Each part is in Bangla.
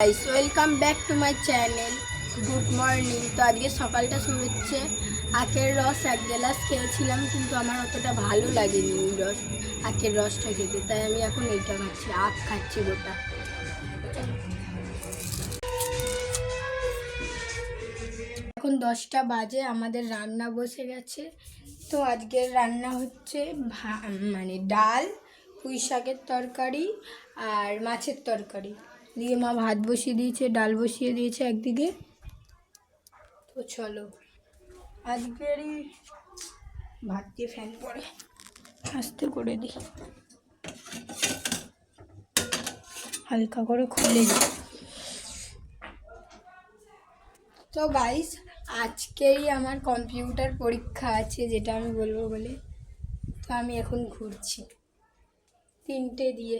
Guys welcome back to my channel. Good morning. তো আজকে সকালটা শুরু হচ্ছে। আখের রস 1 গ্লাস খেয়েছিলাম, কিন্তু আমার অতটা ভালো লাগেনি ওই আখের রসটা খেতে, তাই আমি এখন এইটা খাচ্ছি, আখ খাচ্ছি গোটা। এখন 10টা বাজে, আমাদের রান্না বসে গেছে। তো আজকের রান্না হচ্ছে মানে ডাল, পুঁই শাকের তরকারি আর মাছের তরকারি দিয়ে মা ভাত বসিয়ে দিয়েছে, ডাল বসিয়ে দিয়েছে একদিকে। তো চলো আজকেরই ভাত দিয়ে ফ্যান পড়ে আস্তে করে দিই, হালকা করে খুলে দিই। তো গাইস আজকেই আমার কম্পিউটার পরীক্ষা আছে, যেটা আমি বলবো বলে। তো আমি এখন ঘুরছি 3টে দিয়ে,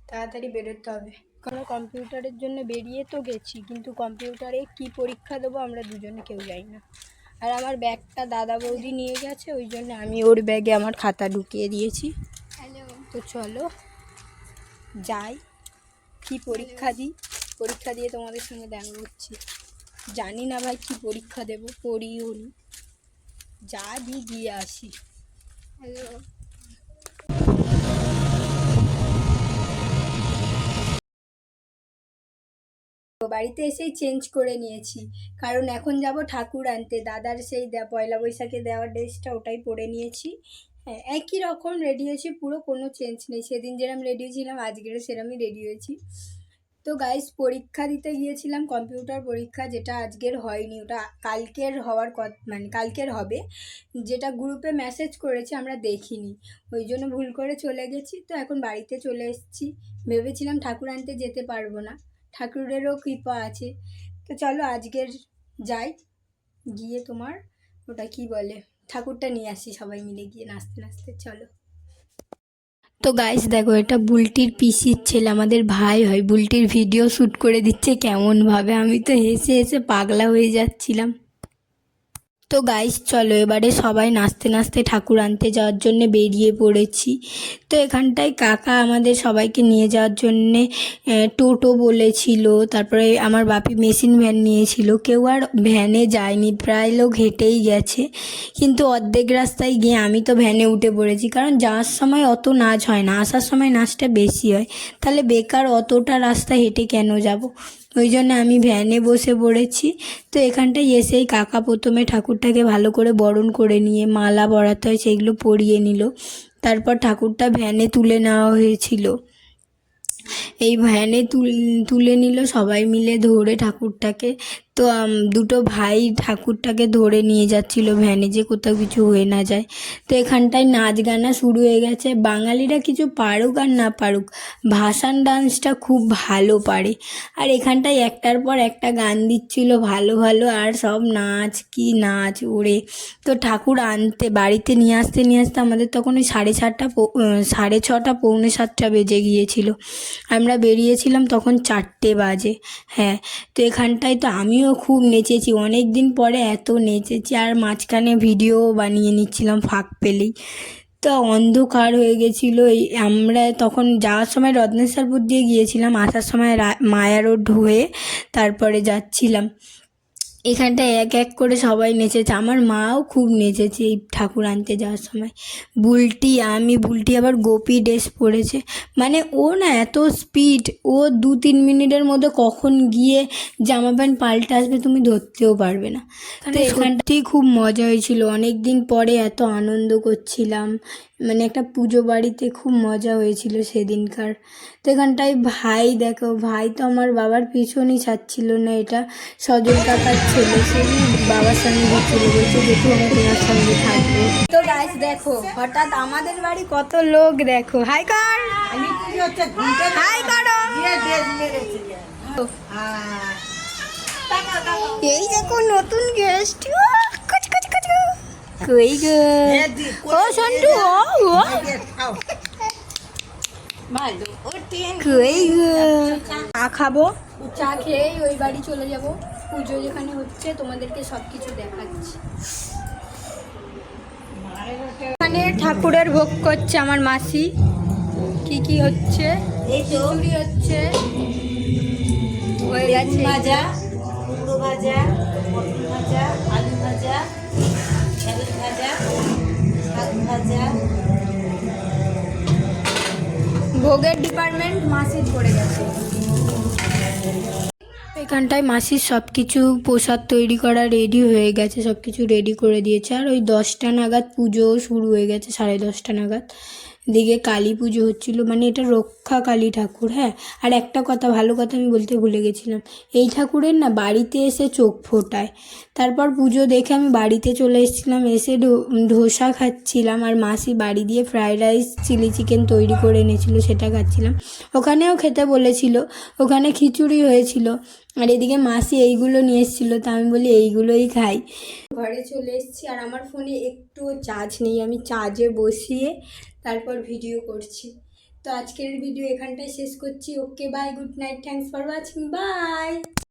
তাড়াতাড়ি বেরোতে হবে, কারণ কম্পিউটারের জন্য বেরিয়ে তো গেছি, কিন্তু কম্পিউটারে কি পরীক্ষা দেবো আমরা দুজনে কেউ যাই না। আর আমার ব্যাগটা দাদা বৌদি নিয়ে গেছে, ওই জন্য আমি ওর ব্যাগে আমার খাতা ঢুকিয়ে দিয়েছি। তো চলো যাই, কি পরীক্ষা দিই, পরীক্ষা দিয়ে তোমাদের সঙ্গে দেখা করছি। জানি না ভাই কি পরীক্ষা দেবো, পড়িও নি, যা দিই দিয়ে আসি। হ্যালো, বাড়িতে এসেই চেঞ্জ করে নিয়েছি, কারণ এখন যাব ঠাকুর আনতে। দাদার সেই পয়লা বৈশাখে দেওয়ার ড্রেসটা ওটাই পরে নিয়েছি। হ্যাঁ, একই রকম রেডি হয়েছি, পুরো কোনো চেঞ্জ নেই। সেদিন যেরকম রেডি হয়েছিলাম আজকেরও সেরকমই রেডি হয়েছি। তো গাইস পরীক্ষা দিতে গিয়েছিলাম, কম্পিউটার পরীক্ষা, যেটা আজকের হয়নি, ওটা কালকের হওয়ার কথা, মানে কালকের হবে। যেটা গ্রুপে মেসেজ করেছে আমরা দেখিনি, ওই জন্য ভুল করে চলে গেছি। তো এখন বাড়িতে চলে এসেছি, ভেবেছিলাম ঠাকুর আনতে যেতে পারবো না, ঠাকুরেরও কৃপা আছে। তো চলো আজকের যাই, গিয়ে তোমার ওটা কি বলে, ঠাকুরটা নিয়ে আসি সবাই মিলে গিয়ে নাচতে নাচতে। চলো। তো গাইস দেখো, এটা বুলটির পিসির ছেলে, আমাদের ভাই হয়। বুলটির ভিডিও শ্যুট করে দিচ্ছে কেমনভাবে, আমি তো হেসে হেসে পাগলা হয়ে যাচ্ছিলাম। তো গাইস চলো এবারে সবাই নাচতে নাচতে ঠাকুর আনতে যাওয়ার জন্য বেরিয়ে পড়েছি। তো এখানটায় কাকা আমাদের সবাইকে নিয়ে যাওয়ার জন্যে টোটো বলেছিল, তারপরে আমার বাপি মেশিন ভ্যান নিয়েছিল। কেউ আর ভ্যানে যায়নি, প্রায় লোক হেঁটেই গেছে। কিন্তু অর্ধেক রাস্তায় গিয়ে আমি তো ভ্যানে উঠে পড়েছি, কারণ যাওয়ার সময় অত নাচ হয় না, আসার সময় নাচটা বেশি হয়। তাহলে বেকার অতটা রাস্তা হেঁটে কেন যাব, ওই জন্য আমি ভ্যানে বসে পড়েছি। তো এখানটায় এসেই কাকা প্রথমে ঠাকুরটাকে ভালো করে বরণ করে নিয়ে মালা পরাতে হয় সেগুলো পরিয়ে নিল। তারপর ঠাকুরটা ভ্যানে তুলে নেওয়া হয়েছিল। এই ভ্যানে তুলে নিল সবাই মিলে ধরে ঠাকুরটাকে। তো দুটো ভাই ঠাকুরটাকে ধরে নিয়ে যাচ্ছিল ভ্যানে, যে কোথাও কিছু হয়ে না যায়। তো এখানটায় নাচ গানা শুরু হয়ে গেছে। বাঙালিরা কিছু পারুক আর না পারুক, ভাসান ডান্সটা খুব ভালো পারে। আর এখানটায় একটার পর একটা গান দিচ্ছিল ভালো ভালো, আর সব নাচ, কি নাচ ওরে। তো ঠাকুর আনতে বাড়িতে নিয়ে আসতে আমাদের তখন ওই 6:30 পৌনে 7টা বেজে গিয়েছিল। আমরা বেরিয়েছিলাম তখন 4টে বাজে। হ্যাঁ, তো এখানটায় তো আমিও খুব নেচেছি, অনেক দিন পরে এত নেচেছি। আর মাঝখানে ভিডিও বানিয়ে নিচ্ছিলাম ফাঁক পেলেই। তো অন্ধকার হয়ে গেছিলো। আমরা তখন যাওয়ার সময় রত্নেশ্বরপুর দিয়ে গিয়েছিলাম, আসার সময় মায়া রোড হয়ে তারপরে যাচ্ছিলাম। এখানটায় এক এক করে সবাই নেচেছে, আমার মাও খুব নেচেছে এই ঠাকুর আনতে যাওয়ার সময়। বুলটি আবার গোপী ড্রেস পরেছে, মানে ও না এত স্পিড, ও 2-3 মিনিটের মধ্যে কখন গিয়ে জামা প্যান্ট পাল্টে আসবে তুমি ধরতেও পারবে না। তো এখানটাই খুব মজা হয়েছিল, অনেক দিন পরে এত আনন্দ করছিলাম, মানে একটা পুজো বাড়িতে খুব মজা হয়েছিল সেদিনকার। তো এখানটায় ভাই দেখো, ভাই তো আমার বাবার পিছনই ছাড়ছিল না, এটা সজল কাকার ছেলে, সেই বাবার সঙ্গে ঘুরছিল, বলছে দেখো আমি তোমার সঙ্গে থাকবো। তো গাইস দেখো হঠাৎ আমাদের বাড়ি কত লোক, দেখো হাই কর, হাই করো। এই দেখো নতুন গেস্ট, কই গো ও সন্টু, ও কই গো। চা খাবো, চা খেয়েই ওই বাড়ি চলে যাব, পুজো যেখানে হচ্ছে তোমাদেরকে সব কিছু দেখাচ্ছি। এখানে ঠাকুরের ভোগ করছে আমার মাসি, কি কি হচ্ছে, খিচুড়ি হচ্ছে, হয়ে গেছে। ভাজা, কুমড়ো ভাজা, পটল ভাজা, আলু ভাজা, ঢ্যাঁড়স ভাজা, শাক ভাজা। ভোগের ডিপার্টমেন্ট মাসির পড়ে গেছে। এখানটায় মাসির সব কিছু প্রসাদ তৈরি করা রেডি হয়ে গেছে, সব কিছু রেডি করে দিয়েছে। আর ওই 10টা নাগাদ পুজো শুরু হয়ে গেছে, 10:30 নাগাদ। দিকে কালী পুজো হচ্ছিলো, মানে এটা রক্ষা কালী ঠাকুর। হ্যাঁ, আর একটা কথা, ভালো কথা আমি বলতে ভুলে গেছিলাম, এই ঠাকুরের না বাড়িতে এসে চোখ ফোটায়। তারপর পুজো দেখে আমি বাড়িতে চলে এসেছিলাম, এসে ধোসা খাচ্ছিলাম, আর মাসি বাড়ি দিয়ে ফ্রাইড রাইস চিলি চিকেন তৈরি করে এনেছিলো, সেটা খাচ্ছিলাম। ওখানেও খেতে বলেছিল, ওখানে খিচুড়ি হয়েছিল। আর এদিকে মাসি এইগুলো নিয়ে এসেছিলো, তা আমি বলি এইগুলোই খাই। ঘরে চলে এসেছি, আর আমার ফোনে একটুও চার্জ নেই, আমি চার্জে বসিয়ে তারপর ভিডিও করছি। তো আজকের ভিডিও এখানটায় শেষ করছি। Okay bye, good night, thanks for watching, by.